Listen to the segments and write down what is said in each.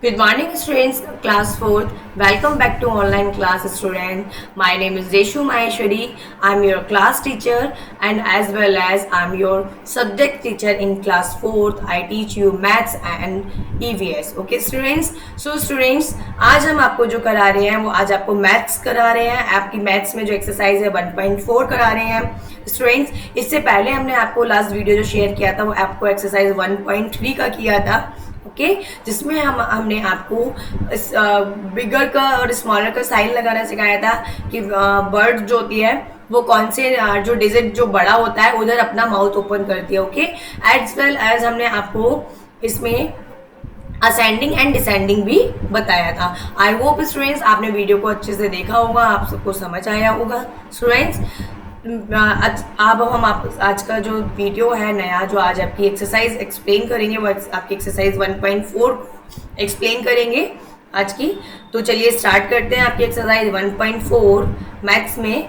Good morning, students. Class 4th. Welcome back to online class, student. My name is Deshu Maheshwari. I'm your class teacher, and as well as I'm your subject teacher in class 4th. I teach you maths and EVS. Okay, students. So, students, आज हम आपको जो करा रहे हैं वो आज आपको मैथ्स करा रहे हैं. आपकी मैथ्स में जो एक्सरसाइज है 1.4 करा रहे हैं स्टूडेंट्स. इससे पहले हमने आपको लास्ट वीडियो जो शेयर किया था वो आपको एक्सरसाइज 1.3 का किया था. ओके जिसमें हमने आपको बिगर का और स्मॉलर का साइन लगाना सिखाया था कि बर्ड जो होती है वो कौन से जो डिजिट जो बड़ा होता है उधर अपना माउथ ओपन करती है. ओके एज वेल एज हमने आपको इसमें असेंडिंग एंड डिसेंडिंग भी बताया था. आई होप स्टूडेंट्स आपने वीडियो को अच्छे से देखा होगा, आप सबको समझ आया होगा. स्टूडेंट्स अब हम आज का जो वीडियो है नया जो आज आपकी एक्सरसाइज एक्सप्लेन करेंगे वो आपकी एक्सरसाइज 1.4 एक्सप्लेन करेंगे आज की. तो चलिए स्टार्ट करते हैं आपकी एक्सरसाइज 1.4 मैथ्स में.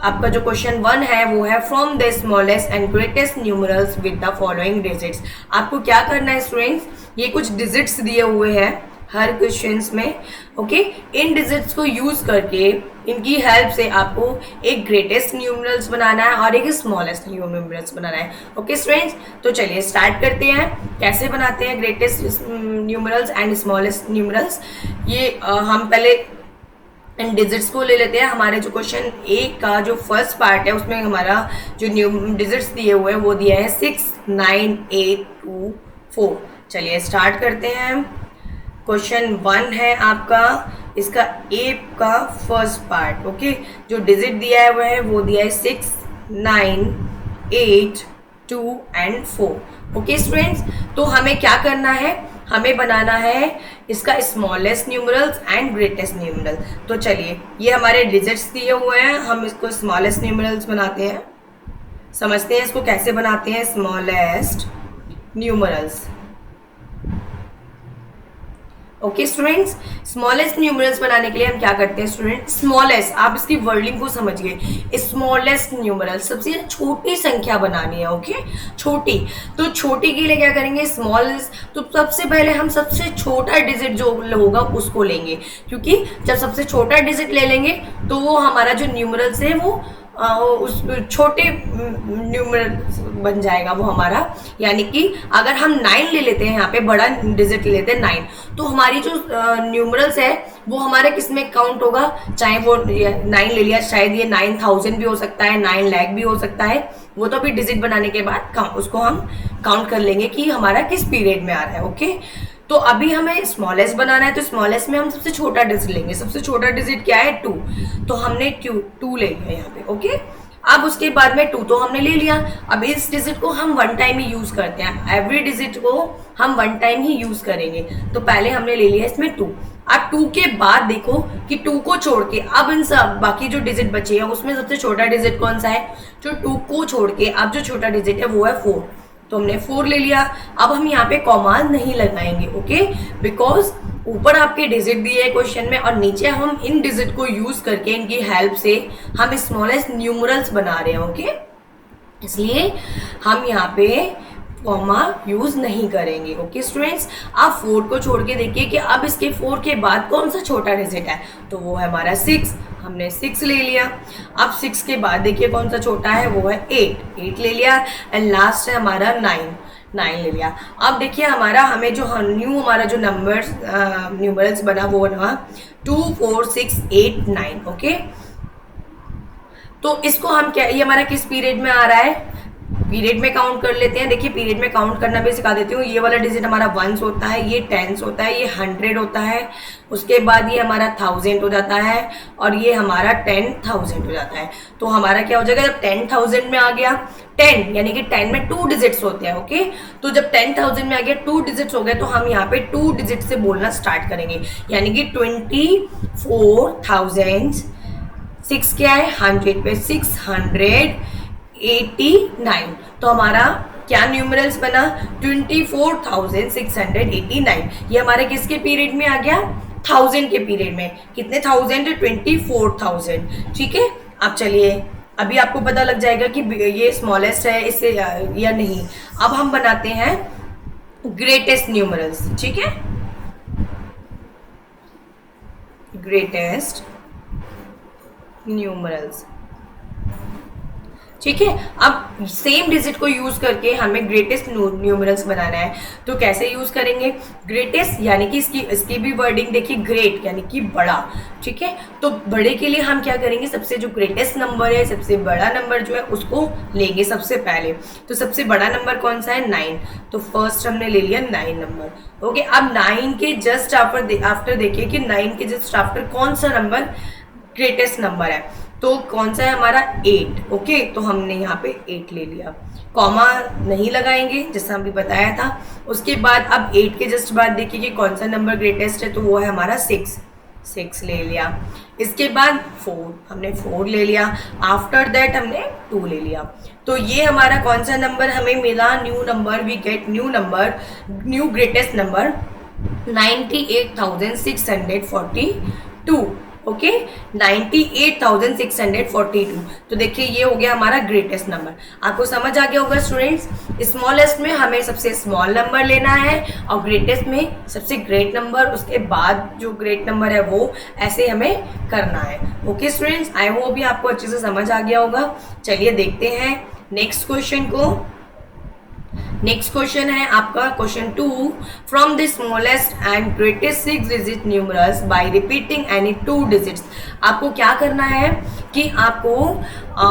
आपका जो क्वेश्चन 1 है वो है from the smallest and greatest numerals with the following digits. आपको क्या करना है स्टूडेंट्स, ये कुछ डिजिट्स दिए हुए हैं हर क्वेश्चंस में. ओके इन डिजिट्स को यूज करके इनकी हेल्प से आपको एक ग्रेटेस्ट न्यूमरल्स बनाना है और एक स्मॉलेस्ट न्यूमरल्स बनाना है. ओके स्टूडेंट्स, तो चलिए स्टार्ट करते हैं. कैसे बनाते हैं greatest numerals and smallest numerals, ये हम पहले इन डिजिट्स को ले लेते हैं. हमारे जो क्वेश्चन एक का जो फर्स्ट पार्ट है उसमें हमारा जो डिजिट्स दिए हुए हैं वो दिया है 6, 9, 8, 2, 4. चलिए स्टार्ट करते हैं. क्वेश्चन 1 है आपका, इसका ए का फर्स्ट पार्ट. ओके जो डिजिट दिया है वो दिया है 6, 9, 8, 2 एंड 4. ओके स्टूडेंट्स, तो हमें क्या करना है, हमें बनाना है इसका smallest numerals and greatest numeral. तो चलिए ये हमारे डिजिट्स दिए हुए हैं, हम इसको स्मॉलेस्ट न्यूमरल्स बनाते हैं. समझते हैं इसको कैसे बनाते हैं smallest numerals. Okay students, smallest numerals बनाने के लिए हम क्या करते हैं स्टूडेंट, स्मॉलेस्ट, आप इसकी वर्डिंग को समझिए. स्मॉलेस्ट न्यूमरल सबसे छोटी संख्या बनानी है. ओके छोटी, तो छोटी के लिए क्या करेंगे स्मॉलेस्ट. तो सबसे पहले हम सबसे छोटा डिजिट जो होगा उसको लेंगे, क्योंकि जब सबसे छोटा डिजिट ले लेंगे तो वो हमारा जो न्यूमरल्स है वो उस छोटे न्यूमरल बन जाएगा वो हमारा. यानी कि अगर हम 9 ले लेते हैं, यहाँ पे बड़ा डिजिट ले लेते हैं 9, तो हमारी जो न्यूमरल्स है वो हमारे किस में काउंट होगा, चाहे वो 9 ले लिया, शायद ये 9000 भी हो सकता है, 9 लाख भी हो सकता है. वो तो अभी डिजिट बनाने के बाद उसको हम काउंट कर लेंगे कि हमारा किस पीरियड में आ रहा है. ओके तो अभी हमें स्मॉलेस्ट बनाना है, तो स्मॉलेस्ट में हम सबसे छोटा डिजिट लेंगे. सबसे छोटा डिजिट क्या है 2, तो हमने 2 ले लिया यहाँ पे. ओके अब उसके बाद में 2 तो हमने ले लिया. अब इस डिजिट को हम 1 टाइम ही यूज करते हैं, एवरी डिजिट को हम 1 टाइम ही यूज करेंगे. तो पहले हमने ले लिया इसमें 2. अब 2 के बाद देखो कि 2 को छोड़ के अब इन सब बाकी जो डिजिट बचे हैं उसमें सबसे छोटा डिजिट कौन सा है, जो 2 को छोड़ के अब जो छोटा डिजिट है वो है 4. तो हमने 4 ले लिया. अब हम यहाँ पे कॉमा नहीं लगाएंगे. ओके बिकॉज ऊपर आपके डिजिट दिए है क्वेश्चन में और नीचे हम इन डिजिट को यूज करके इनकी हेल्प से हम स्मॉलेस्ट न्यूमरल्स बना रहे हैं. ओके इसलिए हम यहाँ पे कॉमा यूज नहीं करेंगे. ओके स्टूडेंट्स, आप 4 को छोड़ के देखिए कि अब इसके 4 के बाद कौन सा छोटा डिजिट है, तो वो है हमारा 6. हमने 6 ले लिया. अब 6 के बाद देखिए कौन सा छोटा है, वो है 8 ले लिया. एंड लास्ट है हमारा 9 ले लिया. अब देखिए हमें जो हमारा जो न्यूमरल्स बना वो बना 2, 4, 6, 8, 9. ओके तो इसको हम क्या, ये हमारा किस पीरियड में आ रहा है, पीरियड में काउंट कर लेते हैं. देखिए पीरियड में काउंट करना भी सिखा देती हूँ. ये वाला डिजिट हमारा 1s होता है, ये 10s होता है, ये 100 होता है, उसके बाद ये हमारा 1000 हो जाता है और ये हमारा 10,000 हो जाता है. तो हमारा क्या हो जाएगा जब 10,000 में आ गया, 10 यानी कि 10 में 2 डिजिट्स होते हैं. ओके तो जब 10,000 में आ गया 2 डिजिट्स हो गए तो हम यहाँ पे 2 डिजिट से बोलना स्टार्ट करेंगे. यानी कि 24,000, 6 क्या है 100 पे 689. तो हमारा क्या न्यूमरल्स बना 24,689. ये हमारे किसके पीरियड में आ गया, 1000 के पीरियड में. कितने 1000 24,000. ठीक है अब चलिए अभी आपको पता लग जाएगा कि ये स्मॉलेस्ट है इससे या नहीं. अब हम बनाते हैं ग्रेटेस्ट न्यूमरल्स. ठीक है ग्रेटेस्ट न्यूमरल्स। ठीक है, अब सेम डिजिट को यूज करके हमें ग्रेटेस्ट न्यूमरल्स बनाना है। तो कैसे यूज करेंगे? ग्रेटेस्ट यानी कि इसकी भी वर्डिंग देखिए, ग्रेट यानी कि बड़ा। ठीक है, तो बड़े के लिए हम क्या करेंगे? सबसे जो ग्रेटेस्ट नंबर है, सबसे बड़ा नंबर जो है उसको लेंगे सबसे पहले। तो सबसे बड़ा नंबर कौन सा है? 9। तो फर्स्ट हमने ले लिया 9 नंबर। ओके, अब 9 के जस्ट आफ्टर देखिए कि 9 के जस्ट आफ्टर कौन सा नंबर ग्रेटेस्ट नंबर है। तो कौन सा है हमारा? 8। ओके, तो हमने यहाँ पे 8 ले लिया, कॉमा नहीं लगाएंगे जैसा हमने बताया था। उसके बाद अब 8 के जस्ट बाद देखिए कि कौन सा नंबर ग्रेटेस्ट है, तो वो है हमारा 6 ले लिया। इसके बाद 4, हमने 4 ले लिया। आफ्टर दैट हमने 2 ले लिया। तो ये हमारा कौन सा नंबर हमें मिला? New number, we get new number, new greatest number 98,642। Okay, 98,642। तो देखिए ये हो गया हमारा ग्रेटेस्ट नंबर। आपको समझ आ गया होगा स्टूडेंट्स, स्मॉलेस्ट में हमें सबसे स्मॉल नंबर लेना है और ग्रेटेस्ट में सबसे ग्रेट नंबर, उसके बाद जो ग्रेट नंबर है वो ऐसे हमें करना है। ओके स्टूडेंट्स, आई होप भी आपको अच्छे से समझ आ गया होगा। चलिए देखते हैं नेक्स्ट क्वेश्चन को। नेक्स्ट क्वेश्चन है आपका question 2। From the smallest and greatest 6 digit numerals by repeating any 2 digits. आपको क्या करना है कि आपको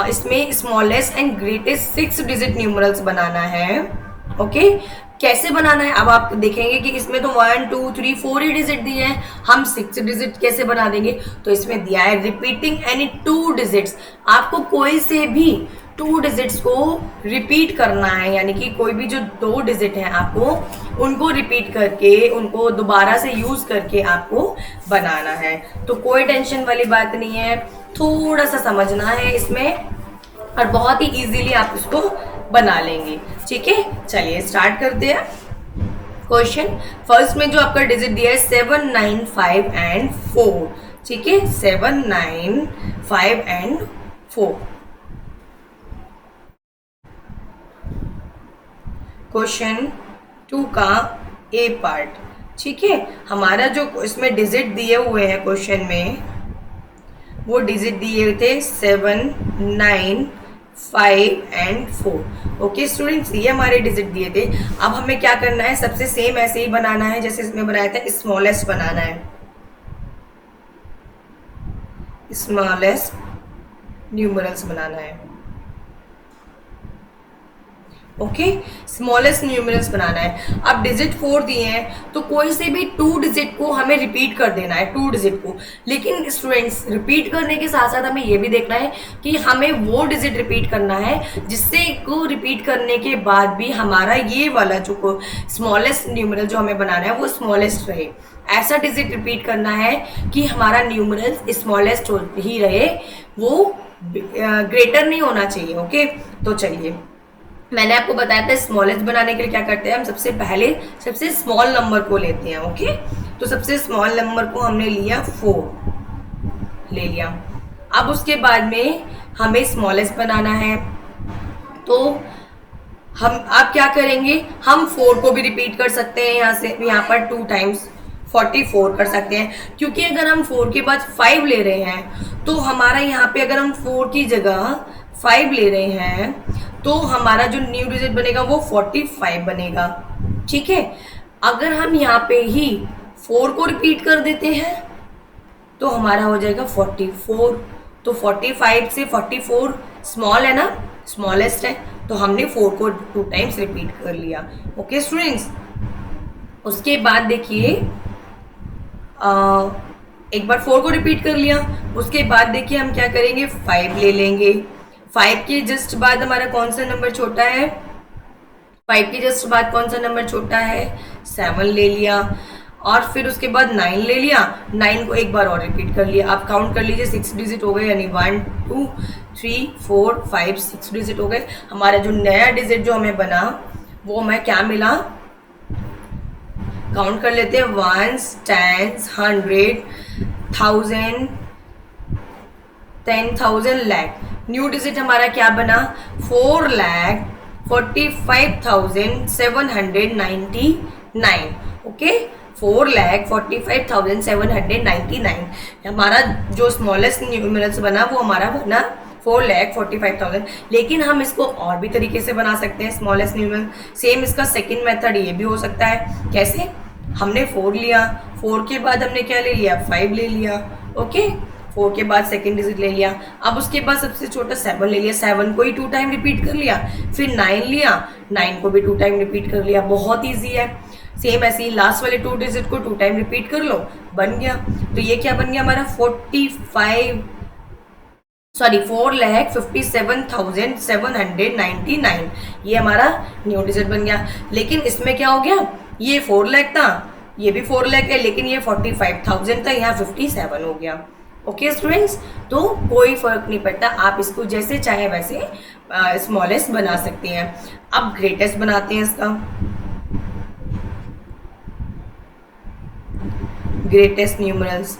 इसमें smallest and greatest 6 digit numerals बनाना है। ओके, कैसे बनाना है? अब आप देखेंगे कि इसमें तो 1 2 3 4 ही डिजिट दिए हैं, हम 6 डिजिट कैसे बना देंगे? तो इसमें दिया है रिपीटिंग एनी 2 डिजिट्स। आपको कोई से भी 2 डिजिट्स को रिपीट करना है, यानी कि कोई भी जो 2 डिजिट हैं आपको उनको रिपीट करके, उनको दोबारा से यूज करके आपको बनाना है। तो कोई टेंशन वाली बात नहीं है, थोड़ा सा समझना है इसमें और बहुत ही इजीली आप इसको बना लेंगे। ठीक है, चलिए स्टार्ट करते हैं क्वेश्चन। फर्स्ट में जो आपका डिजिट दिया है 7 9 5 एंड 4। ठीक है, 7 9 5 एंड 4। क्वेश्चन 2 का ए पार्ट। ठीक है, हमारा जो इसमें डिजिट दिए हुए हैं क्वेश्चन में, वो डिजिट दिए थे 7 9 5 एंड 4। ओके स्टूडेंट्स, ये हमारे डिजिट दिए थे। अब हमें क्या करना है? सबसे सेम ऐसे ही बनाना है जैसे इसमें बनाया था, स्मॉलेस्ट बनाना है, स्मॉलेस्ट न्यूमरल्स बनाना है। ओके, स्मॉलेस्ट न्यूमरल्स बनाना है। अब डिजिट 4 दिए हैं तो कोई से भी 2 डिजिट को हमें रिपीट कर देना है, 2 डिजिट को। लेकिन स्टूडेंट्स, रिपीट करने के साथ साथ हमें ये भी देखना है कि हमें वो डिजिट रिपीट करना है जिससे को रिपीट करने के बाद भी हमारा ये वाला जो स्मॉलेस्ट न्यूमरल जो हमें बनाना है वो स्मॉलेस्ट रहे। ऐसा डिजिट रिपीट करना है कि हमारा न्यूमरल स्मॉलेस्ट ही रहे, वो ग्रेटर नहीं होना चाहिए। ओके, तो चलिए, मैंने आपको बताया था स्मॉलेस्ट बनाने के लिए क्या करते हैं हम? सबसे पहले सबसे स्मॉल नंबर को लेते हैं। ओके, तो सबसे स्मॉल नंबर को हमने लिया 4 ले लिया। अब उसके बाद में हमें स्मॉलेस्ट बनाना है, तो हम आप क्या करेंगे? हम 4 को भी रिपीट कर सकते हैं, यहाँ पर 2 टाइम्स 44 कर सकते हैं, क्योंकि अगर हम 4 के बाद 5 ले रहे हैं तो हमारा यहाँ पे अगर हम 4 की जगह 5 ले रहे हैं तो हमारा जो न्यू डिजिट बनेगा वो 45 बनेगा। ठीक है, अगर हम यहाँ पे ही 4 को रिपीट कर देते हैं तो हमारा हो जाएगा 44। तो 45 से 44 स्मॉल है ना, स्मॉलेस्ट है, तो हमने 4 को 2 टाइम्स रिपीट कर लिया। ओके स्टूडेंट्स, उसके बाद देखिए एक बार 4 को रिपीट कर लिया, उसके बाद देखिए हम क्या करेंगे? 5 ले लेंगे। 5 के जस्ट बाद हमारा कौन सा नंबर छोटा है? 5 के जस्ट बाद कौन सा नंबर छोटा है? 7 ले लिया। और फिर उसके बाद 9 ले लिया, 9 को एक बार और रिपीट कर लिया। आप काउंट कर लीजिए, 6 डिजिट हो गए, यानी 1 2 3 4 5 6 डिजिट हो गए। हमारा जो नया डिजिट जो हमें बना वो हमें क्या मिला? काउंट कर लेते हैं, 1s 10s 100 1000 10,000 lakh. New digit हमारा क्या बना? 4,45,799। ओके, 4,45,799। हमारा जो स्मॉलेस्ट न्यूमरल्स बना वो हमारा बना 4,45,000। लेकिन हम इसको और भी तरीके से बना सकते हैं स्मॉलेस्ट न्यूमरल। सेम इसका सेकंड मेथड ये भी हो सकता है। कैसे? हमने 4 लिया, 4 के बाद हमने क्या ले लिया, 5 ले लिया। ओके, 4 के बाद सेकंड डिजिट ले लिया, अब उसके बाद सबसे छोटा 7 ले लिया, 7 को ही 2 टाइम रिपीट कर लिया, फिर 9 लिया, 9 को भी 2 टाइम रिपीट कर लिया। बहुत ईजी है। सेम ऐसे ही लास्ट वाले 2 डिजिट को 2 टाइम रिपीट कर लो, बन गया। तो ये क्या बन गया हमारा 4,57,799। ये हमारा न्यू डिजिट बन गया। लेकिन इसमें क्या हो गया, ये 4 लाख था, ये भी 4 लाख है, लेकिन ये 45,000 था, यहाँ 57 हो गया। ओके स्टूडेंट्स, तो कोई फर्क नहीं पड़ता, आप इसको जैसे चाहे वैसे स्मॉलेस्ट बना सकते हैं। अब ग्रेटेस्ट बनाते हैं इसका। ग्रेटेस्ट न्यूमरल्स,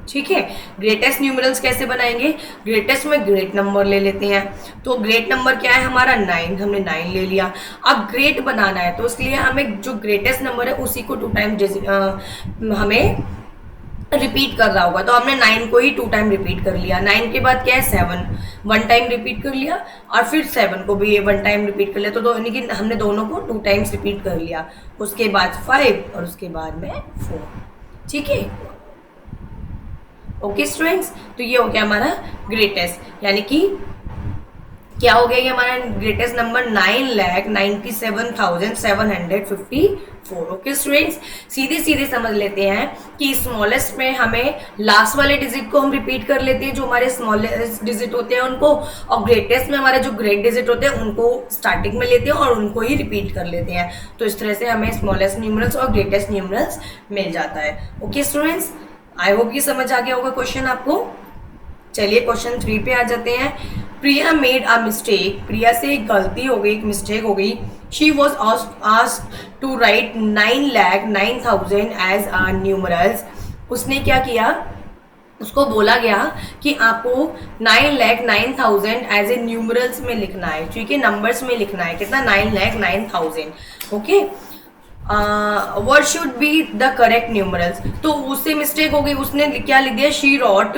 ठीक है। ग्रेटेस्ट न्यूमरल्स कैसे बनाएंगे? ग्रेटेस्ट में ग्रेट नंबर ले लेते हैं। तो ग्रेट नंबर क्या है हमारा 9, हमने 9 ले लिया। अब ग्रेट बनाना है तो इसलिए हमें जो ग्रेटेस्ट नंबर है उसी को 2 टाइम हमें रिपीट कर रहा होगा। तो हमने 9 को ही 2 टाइम रिपीट कर लिया। 9 के बाद क्या है 7, 1 टाइम रिपीट कर लिया, और फिर 7 को भी 1 टाइम रिपीट कर लिया। तो यानी कि हमने दोनों को 2 टाइम्स रिपीट कर लिया। उसके बाद 5 और उसके बाद में 4, ठीक है। ओके स्टूडेंट्स, तो ये हो गया हमारा ग्रेटेस्ट, यानी कि क्या हो गया ये हमारा ग्रेटेस्ट नंबर 9,97,754। ओके स्टूडेंट्स, सीधे सीधे समझ लेते हैं कि स्मॉलेस्ट में हमें लास्ट वाले डिजिट को हम रिपीट कर लेते हैं, जो हमारे स्मॉलेस्ट डिजिट होते हैं उनको, और ग्रेटेस्ट में हमारे जो ग्रेट डिजिट होते हैं उनको स्टार्टिंग में लेते हैं और उनको ही रिपीट कर लेते हैं। तो इस तरह से हमें स्मॉलेस्ट न्यूमरल्स और ग्रेटेस्ट न्यूमरल्स मिल जाता है। ओके स्टूडेंट्स, आई होप ये समझ आ गया होगा क्वेश्चन आपको। चलिए क्वेश्चन 3 पे आ जाते हैं। प्रिया मेड अ मिस्टेक, प्रिया से एक गलती हो गई, एक मिस्टेक हो गई। She was asked to write 9,09,000 as a numerals. उसने क्या किया, उसको बोला गया कि आपको 9,09,000 एज ए न्यूमरल्स में लिखना है, ठीक है, नंबर्स में लिखना है। कितना? 9,09,000। Okay, what should be the correct numerals? तो उससे मिस्टेक हो गई, उसने क्या लिख दिया, she wrote,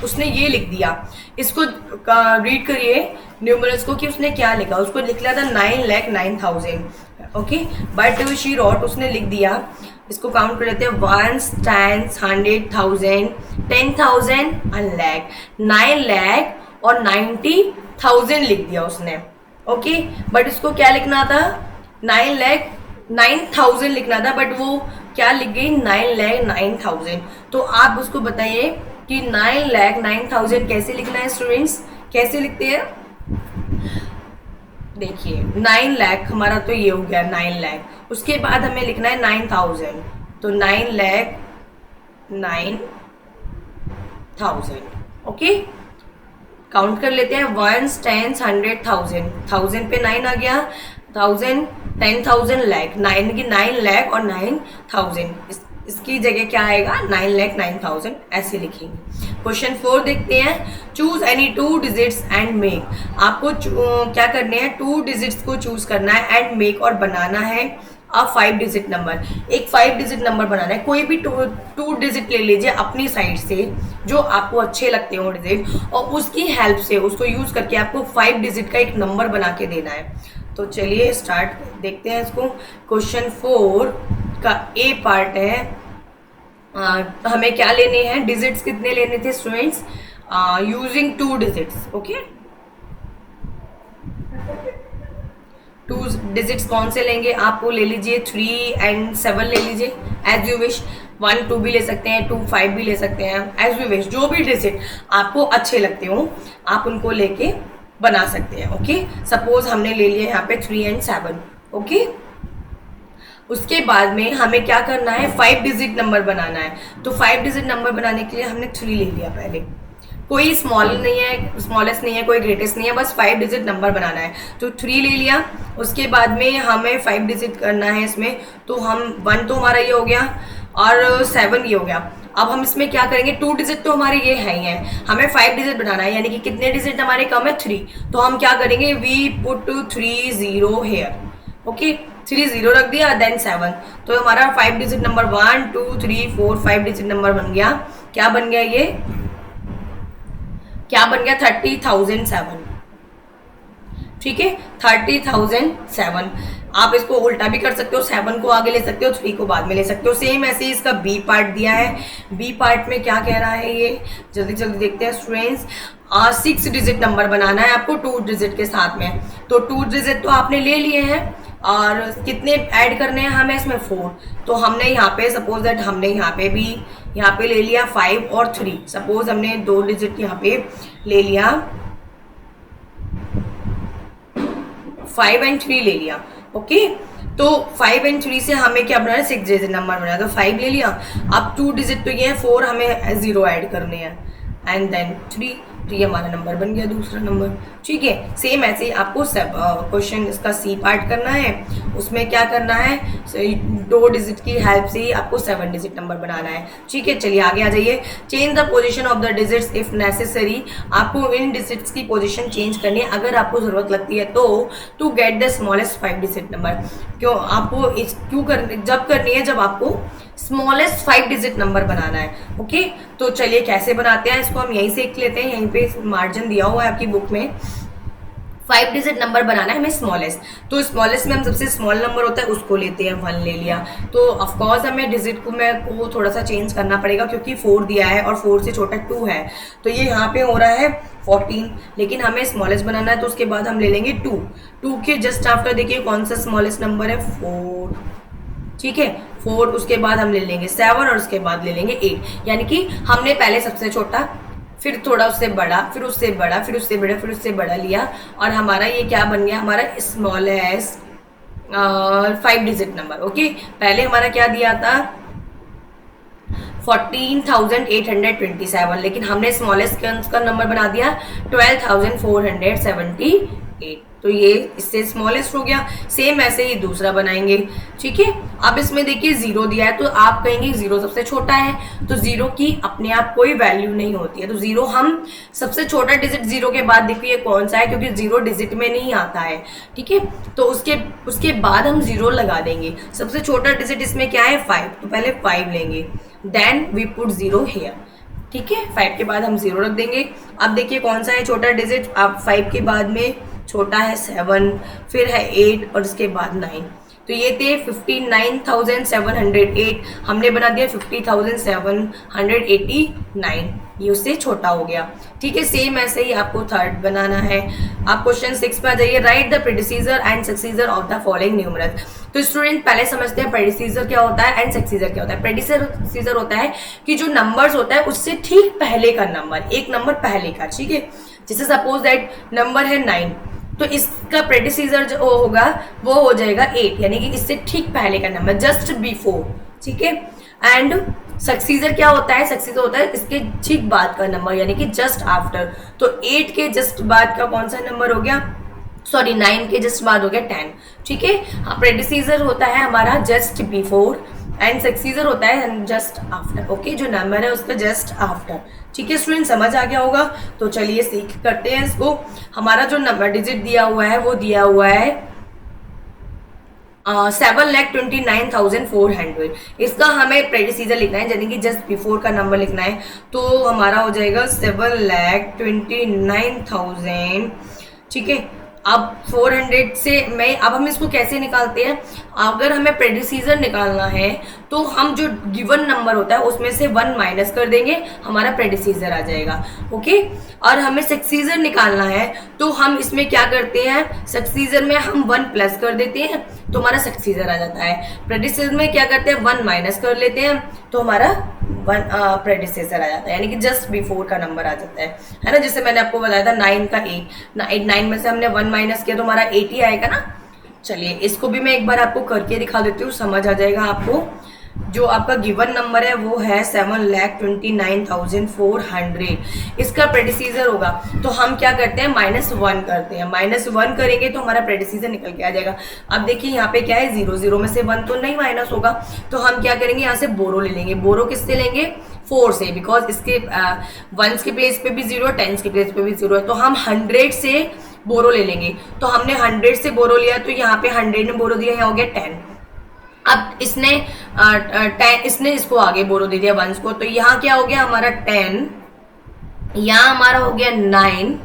उसने ये लिख दिया। इसको रीड करिए न्यूमरल्स को कि उसने क्या लिखा। उसको लिख लिया था 9,09,000, ओके, बट she wrote, उसने लिख दिया। इसको काउंट कर लेते हैं, 1, 10, 100,000, 10,000, 1 लाख, 9 लाख और 90,000 लिख दिया उसने। ओके, बट इसको क्या लिखना था, 9,09,000 लिखना था, बट वो क्या लिख गई, 9,09,000। तो आप उसको बताइए कि 9,09,000 कैसे लिखना है स्टूडेंट्स, कैसे लिखते हैं? देखिए 9 लाख हमारा तो ये हो गया 9 लाख, उसके बाद हमें लिखना है 9,000, तो 9,09,000। ओके, काउंट कर लेते हैं, 1, 10, 100,000, 1000 पे 9 आ गया, 1000, 10,000 लाख, 9 लाख और 9,000, इसकी जगह क्या आएगा, 9,09,000 ऐसे लिखेंगे। क्वेश्चन 4 देखते हैं। Choose any 2 digits and make. आपको क्या करने हैं, 2 डिजिट्स को चूज करना है एंड मेक और बनाना है अ 5 डिजिट नंबर। एक 5 डिजिट नंबर बनाना है। कोई भी 2 डिजिट ले लीजिए अपनी साइड से जो आपको अच्छे लगते हो डिजिट, और उसकी हेल्प से उसको यूज करके आपको 5 डिजिट का एक नंबर बना के देना है। तो चलिए स्टार्ट देखते हैं इसको। क्वेश्चन 4 का ए पार्ट है। हमें क्या लेने हैं, डिजिट्स कितने लेने थे students, using 2 digits. Okay, 2 digits कौन से लेंगे, आपको ले लीजिए 3 and 7 ले लीजिए, एज यू विश। 1, 2 भी ले सकते हैं, 2, 5 भी ले सकते हैं, एज यू विश। जो भी डिजिट आपको अच्छे लगते हो आप उनको लेके बना सकते हैं। ओके, सपोज हमने ले लिया यहाँ पे 3 and 7। ओके, उसके बाद में हमें क्या करना है, 5 डिजिट नंबर बनाना है। तो 5 डिजिट नंबर बनाने के लिए हमने 3 ले लिया पहले। कोई स्मॉल नहीं है, स्मॉलेस्ट नहीं है, कोई ग्रेटेस्ट नहीं है, बस 5 डिजिट नंबर बनाना है। तो 3 ले लिया, उसके बाद में हमें 5 डिजिट करना है इसमें। तो हम 1 तो हमारा ये हो गया और 7 ये हो गया। अब हम इसमें क्या करेंगे, 2 डिजिट तो हमारे ये है ही है, हमें 5 डिजिट बनाना है, यानी कि कितने डिजिट हमारे कम है, 3। तो हम क्या करेंगे, वी पुट 3 0 हेयर। ओके, 3 0 रख दिया, देन 7, तो हमारा 5 डिजिट नंबर 1 2 3 4 5 डिजिट नंबर बन गया। क्या बन गया ये? क्या बन गया? 30,007। ठीक है, 30,007। आप इसको उल्टा भी कर सकते हो, 7 को आगे ले सकते हो, 3 को बाद में ले सकते हो। सेम ऐसे ही इसका बी पार्ट दिया है। बी पार्ट में क्या कह रहा है ये, जल्दी जल्दी देखते हैं स्टूडेंट्स। 6 डिजिट नंबर बनाना है आपको 2 डिजिट के साथ में। तो 2 डिजिट तो आपने ले लिए हैं, और कितने ऐड करने हैं हमें इसमें? 4। तो हमने यहाँ पे सपोज दैट हमने यहाँ पे भी यहाँ पे ले लिया 5 और 3। सपोज हमने 2 डिजिट यहाँ पे ले लिया, 5 एंड 3 ले लिया। ओके, तो 5 एंड 3 से हमें क्या बनाना है? 6 डिजिट नंबर बनाना है। तो 5 ले लिया, अब 2 डिजिट तो ये है, 4 हमें 0 ऐड करने हैं, एंड देन 3। तो ये हमारा नंबर बन गया, दूसरा नंबर। ठीक है, सेम ऐसे ही आपको क्वेश्चन इसका सी पार्ट करना है। उसमें क्या करना है? 2 डिजिट की हेल्प से ही आपको 7 डिजिट नंबर बनाना है। ठीक है, चलिए आगे आ जाइए। Change the position of the digits if necessary. आपको इन डिजिट्स की पोजीशन चेंज करनी है अगर आपको जरूरत लगती है तो, to get the smallest 5 digit number. क्यों आपको जब करनी है जब आपको स्मॉलेस्ट 5 डिजिट नंबर बनाना है। ओके, तो चलिए कैसे बनाते हैं इसको हम यहीं से सीख लेते हैं। यहीं पे मार्जिन दिया हुआ है आपकी बुक में। 5 डिजिट नंबर बनाना है हमें स्मॉलेस्ट। तो स्मॉलेस्ट में हम सबसे स्मॉल नंबर होता है उसको लेते हैं, 1 ले लिया। तो ऑफकोर्स हमें डिजिट को थोड़ा सा चेंज करना पड़ेगा क्योंकि 4 दिया है और 4 से छोटा 2 है। तो ये यहाँ पे हो रहा है 14, लेकिन हमें स्मॉलेस्ट बनाना है तो उसके बाद हम ले लेंगे 2 के जस्ट आफ्टर देखिए कौन सा स्मॉलेस्ट नंबर है? 4। ठीक है, 4, उसके बाद हम ले लेंगे 7 और उसके बाद ले लेंगे 8। यानी कि हमने पहले सबसे छोटा, फिर थोड़ा उससे बड़ा, फिर उससे बड़ा, फिर उससे बड़ा, फिर उससे बड़ा लिया, और हमारा ये क्या बन गया? हमारा स्मॉलेस्ट 5 डिजिट नंबर। ओके, पहले हमारा क्या दिया था? 14,827, लेकिन हमने स्मॉलेस्ट का नंबर बना दिया 12,478। तो ये इससे स्मॉलेस्ट हो गया। सेम ऐसे ही दूसरा बनाएंगे। ठीक है, अब इसमें देखिए 0 दिया है तो आप कहेंगे 0 सबसे छोटा है, तो 0 की अपने आप कोई वैल्यू नहीं होती है। तो 0 हम सबसे छोटा डिजिट 0 के बाद देखिए कौन सा है, क्योंकि 0 डिजिट में नहीं आता है। ठीक है, तो उसके बाद हम 0 लगा देंगे। सबसे छोटा डिजिट इसमें क्या है? 5, तो पहले 5 लेंगे, देन वी पुट 0 हियर। ठीक है, 5 के बाद हम 0 रख देंगे। अब देखिए कौन सा है छोटा डिजिट? आप 5 के बाद में छोटा है 7, फिर है 8 और उसके बाद 9। तो ये थे 59,708, हमने बना दिया 50,789, ये उससे छोटा हो गया। ठीक है, सेम ऐसे ही आपको थर्ड बनाना है। आप क्वेश्चन 6 पे आ जाइए। Write the predecessor and successor of the following numerals. तो स्टूडेंट पहले समझते हैं प्रेडिसीजर क्या होता है एंड सक्सीजर क्या होता है। प्रेडिसीजर होता है कि जो नंबर्स होता है उससे ठीक पहले का नंबर, एक नंबर पहले का। ठीक है, जैसे सपोज दैट नंबर है 9, तो इसका प्रेडिसीजर जो होगा वो हो जाएगा 8, यानी कि इससे ठीक पहले का नंबर, जस्ट बिफोर। ठीक है, एंड सक्सीजर क्या होता है? सक्सीजर होता है इसके ठीक बाद का नंबर, यानी कि जस्ट आफ्टर। तो 8 के जस्ट बाद का कौन सा नंबर हो गया? सॉरी, 9 के जस्ट बाद हो गया 10। ठीक है, हाँ, प्रेडिसीजर होता है हमारा जस्ट बिफोर एंड सक्सीजर होता है जस्ट आफ्टर। ओके, जो नंबर है उसका जस्ट आफ्टर। ठीक है स्टूडेंट, समझ आ गया होगा। तो चलिए सीख करते हैं इसको। हमारा जो नंबर डिजिट दिया हुआ है वो दिया हुआ है 7,29,400। इसका हमें प्रेडिसीजर लिखना है, यानी कि जस्ट बिफोर का नंबर लिखना है। तो हमारा हो जाएगा 7,29,000। ठीक है, अब 400 से अब हम इसको कैसे निकालते हैं? अगर हमें प्रेडिसीजर निकालना है तो हम जो गिवन नंबर होता है उसमें से 1 माइनस कर देंगे, हमारा प्रेडिसीजर आ जाएगा। ओके, और हमें सक्सीजर निकालना है तो हम इसमें क्या करते हैं? सक्सीजर में हम 1 प्लस कर देते हैं तो हमारा सक्सीजर आ जाता है। प्रेडिसीजर में क्या करते हैं? 1 माइनस कर लेते हैं तो हमारा 1 प्रेडिसीजर आ जाता है, यानी कि जस्ट बिफोर का नंबर आ जाता है ना। जैसे मैंने आपको बताया था 9 का 8, 9 में से हमने 1 माइनस किया तो हमारा 8 ही आएगा ना। चलिए इसको भी मैं एक बार आपको करके दिखा देती हूँ, समझ आ जाएगा आपको। जो आपका गिवन नंबर है वो है 7,29,400। इसका प्रेडिसीजर होगा तो हम क्या करते हैं? -1 करते हैं। -1 करेंगे तो हमारा प्रेडिसीजर निकल के आ जाएगा। अब देखिए यहाँ पे क्या है? 0 0 में से 1 तो नहीं माइनस होगा, तो हम क्या करेंगे? यहाँ से बोरो ले लेंगे। बोरो किससे लेंगे? 4 से, बिकॉज इसके 1s के प्लेस पे भी 0, 10s के प्लेस पे भी 0 है। तो हम 100 से बोरो ले लेंगे। तो हमने 100 से बोरो लिया, तो यहाँ पे 100 ने बोरो दिया, यहाँ हो गया 10। अब इसने इसको आगे बोरो दे दिया 1 को, तो यहाँ क्या हो गया हमारा 10, यहाँ हमारा हो गया 9,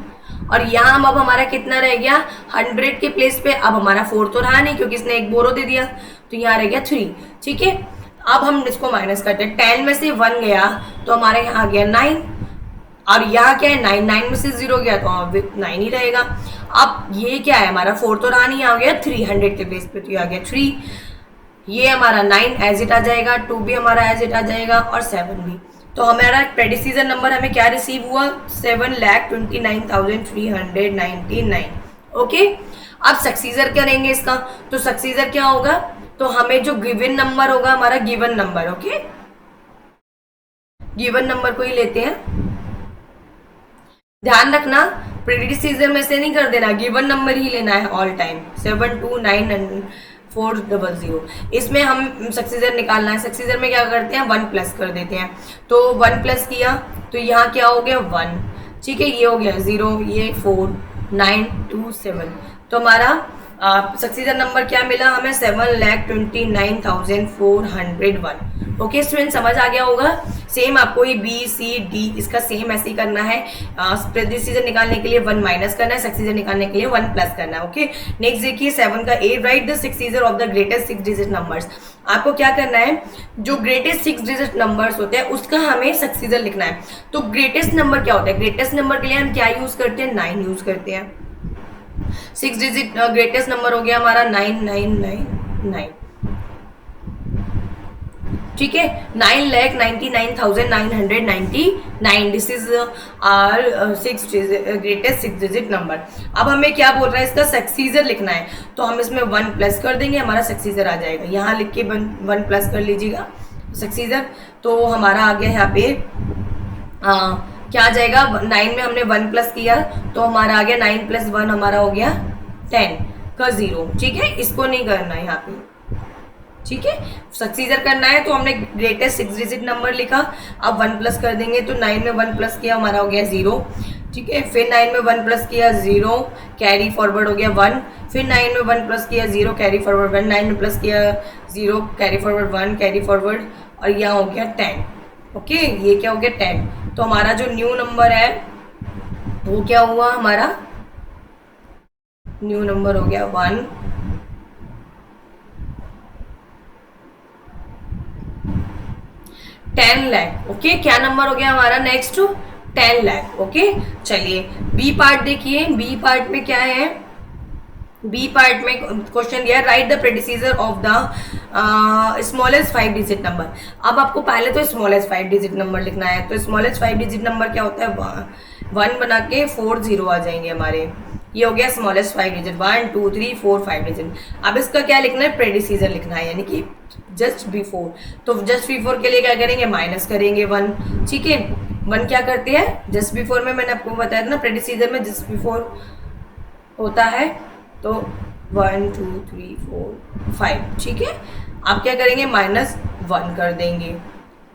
और यहाँ अब हमारा कितना रह गया 100 के प्लेस पे। अब हमारा 4 तो रहा नहीं क्योंकि इसने एक बोरो दे दिया, तो यहाँ रह गया 3। ठीक है, अब हम इसको माइनस करते हैं। 10 में से 1 गया तो हमारे यहाँ आ गया 9, और यहाँ क्या है 9, 9 में से 0 गया तो 9 ही रहेगा। अब ये क्या है हमारा 4 तो रहा नहीं, आ गया 3 100 के प्लेस पे, तो ये आ गया 3। ये हमारा 9 एज इट आ जाएगा, 2 भी हमारा एज इट आ जाएगा, और 7 भी। तो हमारा प्रेडिसीजर नंबर हमें क्या रिसीव हुआ 7,29,399। ओके, अब सक्सीजर करेंगे इसका, तो सक्सीजर क्या होगा, तो हमें जो गिवन नंबर होगा हमारा given number, okay given number को ही लेते हैं। ध्यान रखना प्रेडिसीजर में से नहीं कर देना, गिवन नंबर ही लेना है ऑल टाइम। 729,400। इसमें हम सक्सीजर निकालना है। सक्सीजर में क्या करते हैं 1 प्लस कर देते हैं, तो 1 प्लस किया तो यहाँ क्या हो गया 1। ठीक है, ये हो गया 0, ये 4, 9, 2, 7। तो हमारा सक्सीजर नंबर क्या मिला हमें 7,29,401। ओके स्टूडेंट, समझ आ गया होगा। सेम आपको ही बी सी डी इसका सेम ऐसे ही करना है। प्रेडिसीजर निकालने के लिए 1 माइनस करना है, सक्सीजर निकालने के लिए 1 प्लस करना है। ओके, नेक्स्ट देखिए 7 का A, write the successor of the greatest 6 digit numbers. आपको क्या करना है, जो ग्रेटेस्ट 6 डिजिट नंबर्स होते हैं उसका हमें सक्सीजर लिखना है। तो ग्रेटेस्ट नंबर क्या होता है, ग्रेटेस्ट नंबर के लिए हम क्या यूज करते हैं 9 यूज करते हैं। 6 डिजिट ग्रेटेस्ट नंबर हो गया हमारा 9,999। ठीक है, 9,99,999। This is our 6 greatest 6 digit number. अब हमें क्या बोल रहा है, इसका सक्सीजर लिखना है, तो हम इसमें 1 प्लस कर देंगे, हमारा सक्सीजर आ जाएगा। यहाँ लिख के 1 प्लस कर लीजिएगा सक्सीजर, तो हमारा आ गया यहाँ पे क्या आ जाएगा 9 में हमने 1 प्लस किया तो हमारा आ गया 9 + 1 हमारा हो गया 10 का 0। ठीक है, इसको नहीं करना है यहाँ पे। ठीक है, सक्सीजर करना है तो हमने ग्रेटेस्ट 6 डिजिट नंबर लिखा, अब 1 प्लस कर देंगे, तो 9 में 1 प्लस किया हमारा हो गया 0। ठीक है, फिर 9 में 1 प्लस किया 0, कैरी फॉरवर्ड हो गया 1, फिर 9 में 1 प्लस किया 0, कैरी फॉरवर्ड 1, 9 में प्लस किया 0, कैरी फॉरवर्ड 1, कैरी फॉरवर्ड, और यहाँ हो गया 10। ओके, ये क्या हो गया 10। तो हमारा जो न्यू नंबर है वो क्या हुआ, हमारा न्यू नंबर हो गया 1 10 लाख। ओके, क्या नंबर हो गया हमारा नेक्स्ट 10 लाख। ओके, चलिए बी पार्ट देखिए। बी पार्ट में क्या है, बी पार्ट में क्वेश्चन दिया right the predecessor of the smallest 5 digit number. अब आपको पहले तो स्मॉलेस्ट 5 डिजिट नंबर लिखना है, तो स्मॉलेस्ट 5 डिजिट नंबर क्या होता है 1 बना के 4 0 आ जाएंगे हमारे। ये हो गया स्मॉलेस्ट 5 डिजिट 1 2 3 4 5 डिजिट। अब इसका क्या लिखना है, प्रेडिसीजर लिखना है, यानी कि जस्ट बिफोर। तो जस्ट बिफोर के लिए क्या करेंगे, माइनस करेंगे 1। ठीक है, 1 क्या करते हैं जस्ट बिफोर में, मैंने आपको बताया था ना प्रेडिसीजर में जस्ट बिफोर होता है, तो 1 2 3 4 5। ठीक है, आप क्या करेंगे -1 कर देंगे,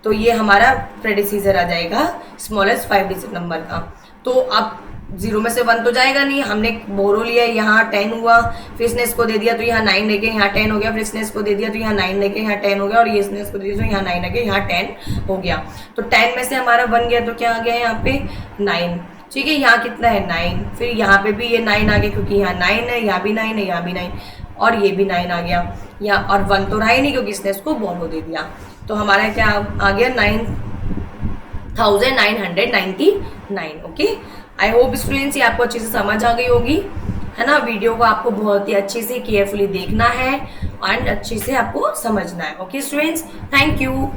तो ये हमारा प्रेडिसीजर आ जाएगा स्मॉलेस्ट 5 डिजिट नंबर का। तो अब 0 में से 1 तो जाएगा नहीं, हमने बोरो लिया, यहाँ 10 हुआ, फिर इसने इसको दे दिया तो यहाँ 9 लेके यहाँ 10 हो गया, फिर इसने इसको दे दिया तो यहाँ 9 लेके यहाँ 10 हो गया, और ये इसने इसको दे दिया तो यहाँ 9 लेके यहाँ 10 हो गया। तो 10 में से हमारा 1 गया तो क्या आ गया यहाँ पे 9। ठीक है, यहाँ कितना है 9, फिर यहाँ पे भी ये 9 आ गया क्योंकि यहाँ 9 है, यहाँ भी 9 है, यहाँ भी 9, और ये भी 9 आ गया यहाँ, और 1 तो रहा ही नहीं क्योंकि इसने इसको बोरो दे दिया। तो हमारा क्या आ गया 9,999। ओके, आई होप स्टूडेंट्स ये आपको अच्छे से समझ आ गई होगी, है ना। वीडियो को आपको बहुत ही अच्छे से केयरफुली देखना है एंड अच्छे से आपको समझना है। Okay students, thank you.